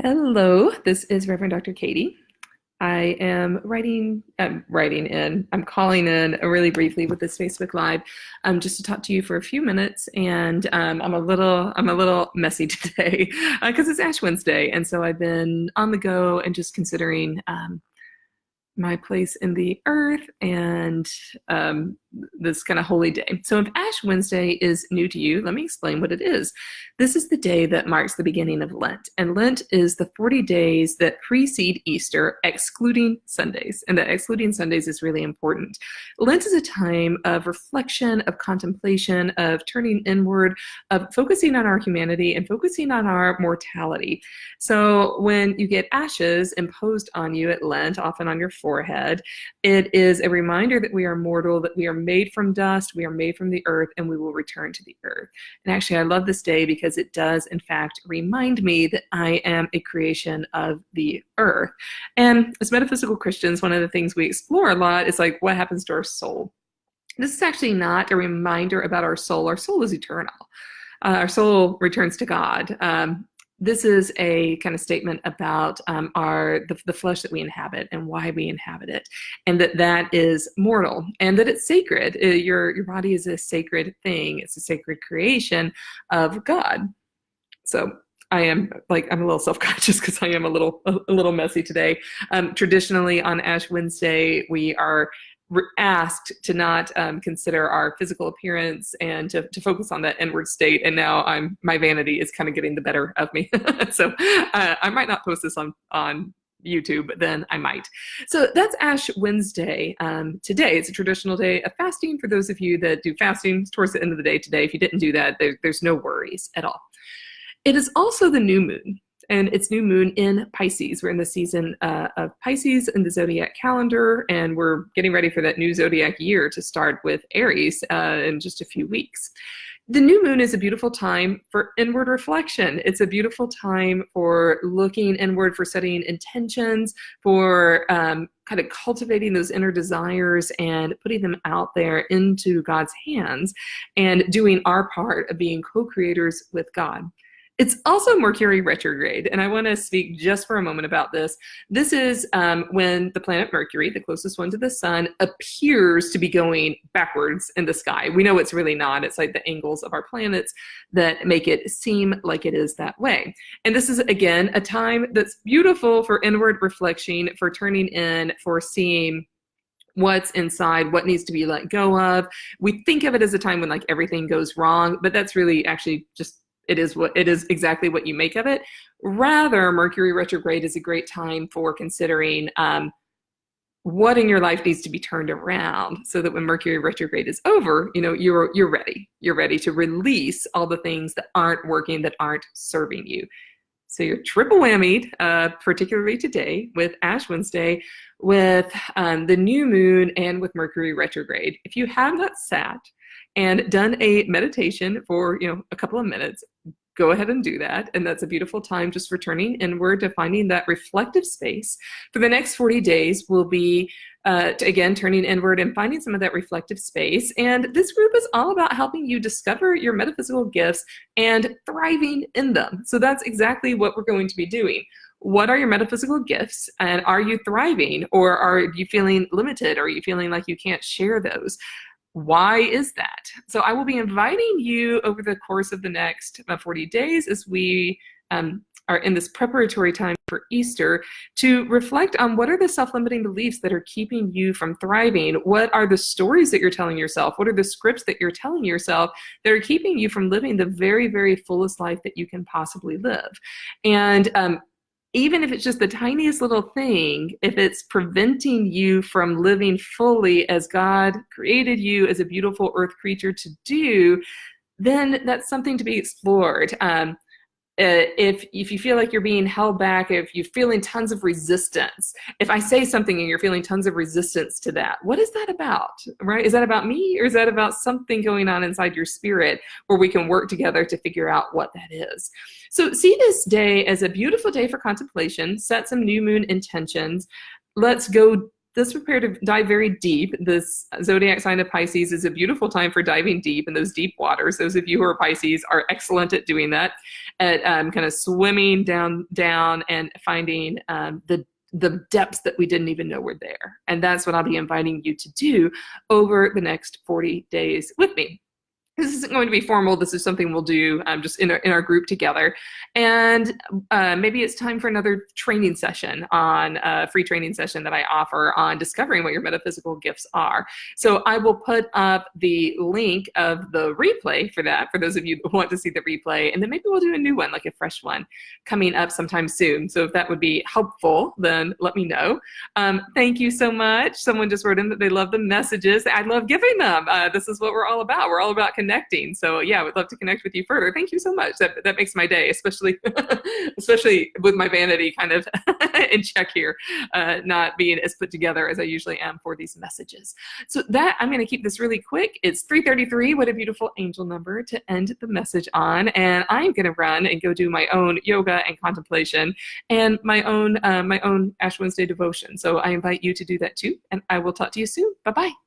Hello, this is Reverend Dr. Katie. I am I'm calling in really briefly with this Facebook Live, just to talk to you for a few minutes. And I'm a little messy today because it's Ash Wednesday, and so I've been on the go and just considering my place in the earth and this kind of holy day. So if Ash Wednesday is new to you, let me explain what it is. This is the day that marks the beginning of Lent, and Lent is the 40 days that precede Easter, excluding Sundays, and that excluding Sundays is really important. Lent is a time of reflection, of contemplation, of turning inward, of focusing on our humanity and focusing on our mortality. So when you get ashes imposed on you at Lent, often on your forehead, it is a reminder that we are mortal, that we are made from dust, we are made from the earth, and we will return to the earth. And actually, I love this day because it does, in fact, remind me that I am a creation of the earth. And as metaphysical Christians, one of the things we explore a lot is like, what happens to our soul? This is actually not a reminder about our soul. Our soul is eternal. Our soul returns to God. This is a kind of statement about the flesh that we inhabit and why we inhabit it, and that is mortal and that it's sacred. Your body is a sacred thing. It's a sacred creation of God. So I'm a little self-conscious because I am a little messy today. Traditionally on Ash Wednesday, we are asked to not consider our physical appearance and to focus on that inward state. And now my vanity is kind of getting the better of me. So I might not post this on YouTube, but then I might. So that's Ash Wednesday today. It's a traditional day of fasting for those of you that do fasting towards the end of the day today. If you didn't do that, there's no worries at all. It is also the new moon. And it's new moon in Pisces. We're in the season of Pisces in the zodiac calendar, and we're getting ready for that new zodiac year to start with Aries in just a few weeks. The new moon is a beautiful time for inward reflection. It's a beautiful time for looking inward, for setting intentions, for kind of cultivating those inner desires and putting them out there into God's hands and doing our part of being co-creators with God. It's also Mercury retrograde, and I want to speak just for a moment about this. This is when the planet Mercury, the closest one to the sun, appears to be going backwards in the sky. We know it's really not. It's like the angles of our planets that make it seem like it is that way. And this is, again, a time that's beautiful for inward reflection, for turning in, for seeing what's inside, what needs to be let go of. We think of it as a time when like everything goes wrong, but that's really actually just it is exactly what you make of it. Rather, Mercury retrograde is a great time for considering what in your life needs to be turned around so that when Mercury retrograde is over, you're ready. You're ready to release all the things that aren't working, that aren't serving you. So you're triple whammied, particularly today with Ash Wednesday, with the new moon and with Mercury retrograde. If you have not sat and done a meditation for a couple of minutes, go ahead and do that. And that's a beautiful time just for turning inward, to finding that reflective space. For the next 40 days will be again turning inward and finding some of that reflective space. And this group is all about helping you discover your metaphysical gifts and thriving in them. So that's exactly what we're going to be doing. What are your metaphysical gifts, and are you thriving, or are you feeling limited? Are you feeling like you can't share those? Why is that? So I will be inviting you over the course of the next 40 days as we are in this preparatory time for Easter to reflect on what are the self-limiting beliefs that are keeping you from thriving? What are the stories that you're telling yourself? What are the scripts that you're telling yourself that are keeping you from living the very, very fullest life that you can possibly live? And even if it's just the tiniest little thing, if it's preventing you from living fully as God created you as a beautiful earth creature to do, then that's something to be explored. If you feel like you're being held back, if you're feeling tons of resistance, if I say something and you're feeling tons of resistance to that, what is that about, right? Is that about me, or is that about something going on inside your spirit where we can work together to figure out what that is? So see this day as a beautiful day for contemplation. Set some new moon intentions. Let's go let's prepare to dive very deep. This zodiac sign of Pisces is a beautiful time for diving deep in those deep waters. Those of you who are Pisces are excellent at doing that, at kind of swimming down and finding the depths that we didn't even know were there. And that's what I'll be inviting you to do over the next 40 days with me. This isn't going to be formal. This is something we'll do just in our group together. And maybe it's time for another training session on a free training session that I offer on discovering what your metaphysical gifts are. So I will put up the link of the replay for that, for those of you who want to see the replay. And then maybe we'll do a new one, like a fresh one, coming up sometime soon. So if that would be helpful, then let me know. Thank you so much. Someone just wrote in that they love the messages. I love giving them. This is what we're all about. We're all about connecting. So yeah, I would love to connect with you further. Thank you so much. That makes my day, especially with my vanity kind of in check here, not being as put together as I usually am for these messages. So that, I'm going to keep this really quick. It's 3:33. What a beautiful angel number to end the message on. And I'm going to run and go do my own yoga and contemplation and my own Ash Wednesday devotion. So I invite you to do that too. And I will talk to you soon. Bye-bye.